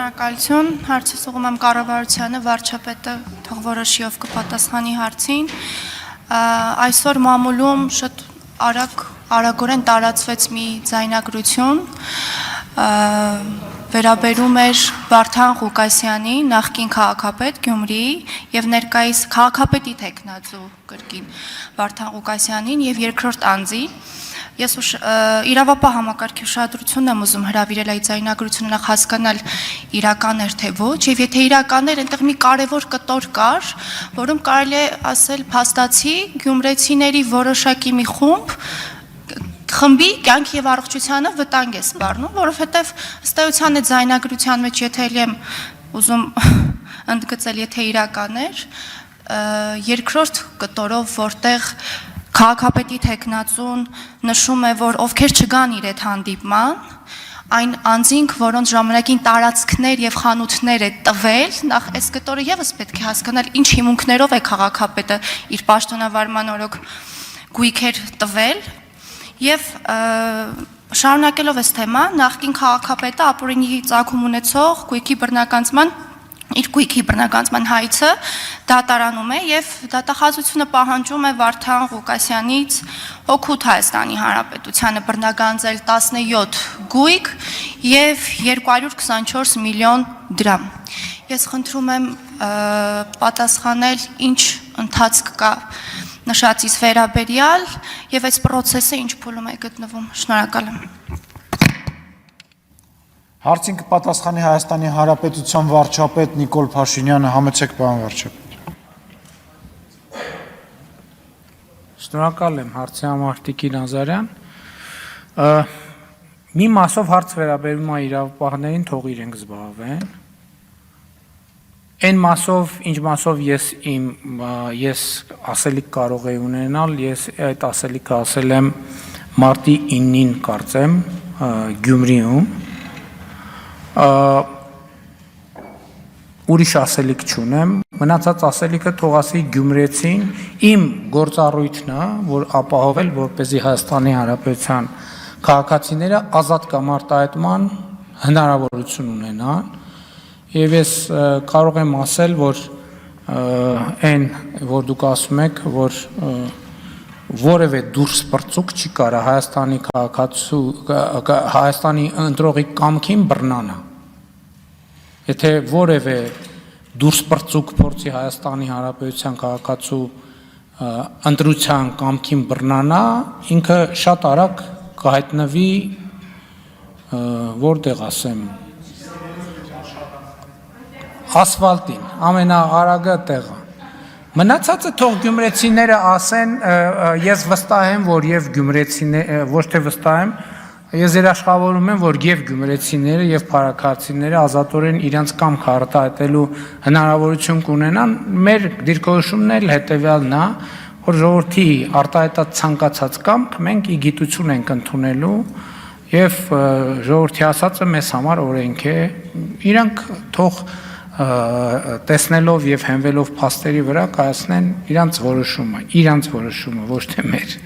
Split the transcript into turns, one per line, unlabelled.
Շնորհակալություն, հարցս ուղղում եմ կառավարությանը, վարչապետը թող որոշիով կպատասխանի հարցին։ Այսօր մամուլում շատ արագորեն տարածվեց մի ձայնագրություն, վերաբերում էր Վարդան Ղուկասյանի, նախկին քաղաքապետ Գյումրիի եւ ներկայիս քաղաքապետի տեխնացու կրկին Վարդան Ղուկասյանին եւ երկրորդ անձի։ Ես իրավապահ համակարգի ուշադրությունն եմ ուզում հրավիրել այդ ձայնագրությունը նախ հասկանալ իրական էր թե ոչ, եւ եթե իրական էր, այնտեղ մի կարևոր կտոր կար, որում կարելի է ասել փաստացի գյումրեցիների որոշակի մի խմբի կյանքի եւ առողջությանը վտանգ է սպառնում, որովհետեւ ըստ էության է ձայնագրության մեջ, եթե ելի եմ ուզում ընդգծել, եթե իրական էր, երկրորդ կտորով, որտեղ քաղաքապետի տեխնացուն նշում է, որ ովքեր չգան իր այդ հանդիպման, այն անձինք, որոնց ժամանակին տարածքներ եւ խանութներ է տվել, նախ այս կտորը եւս պետք է հասկանալ ինչ հիմունքներով է քաղաքապետը իր պաշտոնավարման օրոք գույքեր տվել եւ շարունակելով այս թեման, նախկին քաղաքապետը ապօրինի ծագում ունեցող գույքի բռնականացման իր գույքի բռնականացման հայցը դատարանում է եւ դատախազությունը պահանջում է Վարդան Ղուկասյանից օգուտ Հայաստանի Հանրապետությանը բռնականացել 17 գույք եւ 224 միլիոն դրամ։ Ես խնդրում եմ պատասխանել ինչ ընթացք կա նշածից վերաբերյալ եւ այս process-ը ինչ փուլում է գտնվում։ Շնորհակալ եմ։
Հարցին կպատասխանի Հայաստանի Հանրապետության վարչապետ Նիկոլ Փաշինյանը, համեցեք պարոն վարչապետ։
Շնորհակալ եմ հարցի համար Տիկին Ազարյան։ Մի մասով հարց վերաբերում է իրավապահներին, թող իրենք զբաղվեն։ Այն մասով, ինչ մասով ես ասելիք կարող եի ունենալ, ես այդ ասելիքը ասել եմ մարտի 9-ին կարծեմ Գյումրիում, ուրիշ ասելիք չունեմ, մնացած ասելիքը թող ասի գյումրեցին, իմ գործառույթն է, որ ապահովել, որպեսզի Հայաստանի Հանրապետության քաղաքացիները ազատ կամ արտահայտման հնարավորություն ունենան, եւ ես կարող եմ ասել, որ այն, որ դուք ասում եք, որ որևէ դուրս պրծուկ չի կարա Հայաստանի ընտրողի կամքին բռնանա։ Եթե որևէ դուրս պրծուկ փորձի Հայաստանի Հանրապետության քաղաքացու ընտրության կամքին բռնանա, ինքը շատ արագ կհայտնվի, որտեղ ասեմ, ասֆալտին, ամենաարագը տեղը։ Մնացածը թող գյումրեցիները ասեն, ես վստահ եմ, որ եւ գյումրեցիները, ոչ թե վստահ եմ, ես երաշխավորում եմ, որ եւ գյումրեցիները եւ փարաքարցիները ազատորեն իրենց կամքը արտահայտելու հնարավորություն կունենան, մեր դիրքորոշումն էլ հետեւյալն է, որ ժողովրդի արտահայտած ցանկացած կամք մենք ի գիտություն ենք ընդունելու եւ ժողովրդի ասածը մեզ համար օրենք է, իրանք թող տեսնելով եւ հենվելով փաստերի վրա կայացնեն իրանց որոշումը, ոչ թե մեր։